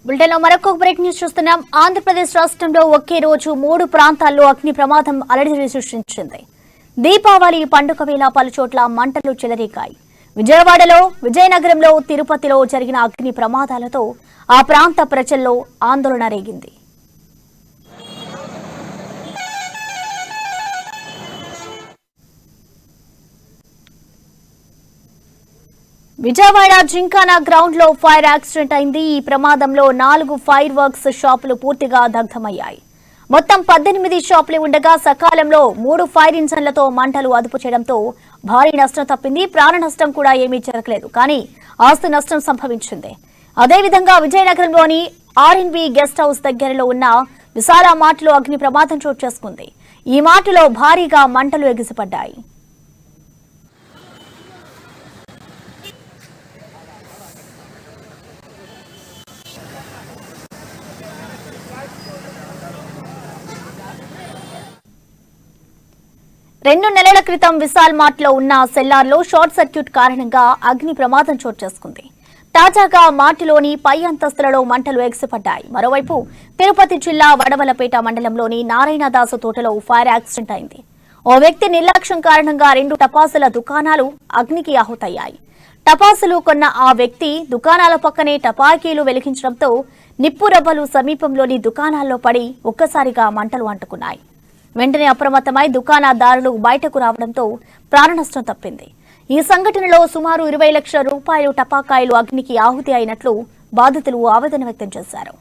బులెటిన్లో మరొక break news చూస్తున్నాం. ఆంధ్రప్రదేశ్ రాష్ట్రంలో ఒకే రోజు 3 ప్రాంతాల్లో అగ్ని ప్రమాదం అలజడి సృష్టించింది. దీపావళి పండుగ వేళ పలుచోట్ల మంటలు చెలరేగాయి. విజయవాడలో, విజయనగరంలో, తిరుపతిలో జరిగిన అగ్ని ప్రమాదాలతో ఆ ప్రాంత ప్రజల్లో ఆందోళన రేగింది. విజయవాడ జింకానా గ్రౌండ్ లో ఫైర్ యాక్సిడెంట్ అయింది. ఈ ప్రమాదంలో 4 ఫైర్ వర్క్స్ షాపులు పూర్తిగా దగ్ధమయ్యాయి. మొత్తం 18 షాపులు ఉండగా సకాలంలో 3 ఫైర్ ఇంజన్లతో మంటలు అదుపు చేయడంతో భారీ నష్టం తప్పింది. ప్రాణ నష్టం కూడా ఏమీ జరగలేదు, కానీ ఆస్తి నష్టం సంభవించింది. అదేవిధంగా విజయనగరంలోని ఆర్ఎన్బి గెస్ట్ హౌస్ దగ్గరలో ఉన్న విశాల మార్ట్లో అగ్ని ప్రమాదం చోటు చేసుకుంది. ఈ మార్టులో భారీగా మంటలు ఎగిసిపడ్డాయి. రెండు నెలల క్రితం విశాల్ మార్ట్ లో ఉన్న సెల్లార్లో షార్ట్ సర్క్యూట్ కారణంగా అగ్ని ప్రమాదం చోటు చేసుకుంది. తాజాగా మార్టిలోని పై అంతస్తులలో మంటలు ఎగిసిపడ్డాయి. మరోవైపు తిరుపతి జిల్లా వడవలపేట మండలంలోని నారాయణదాసు తోటలో ఫైర్ యాక్సిడెంట్ అయింది. ఓ వ్యక్తి నిర్లక్ష్యం కారణంగా 2 టపాసుల దుకాణాలు అగ్నికి ఆహుతయ్యాయి. టపాసులు కొన్న ఆ వ్యక్తి దుకాణాల పక్కనే టపాకీలు వెలిగించడంతో నిప్పు రవ్వలు సమీపంలోని దుకాణాల్లో పడి ఒక్కసారిగా మంటలు అంటుకున్నాయి. వెంటనే అప్రమత్తమై దుకాణదారులు బయటకు రావడంతో ప్రాణనష్టం తప్పింది. ఈ సంఘటనలో సుమారు 20 లక్షల రూపాయలు టపాకాయలు అగ్నికి ఆహుతి అయినట్లు బాధితులు ఆవేదన వ్యక్తం చేశారు.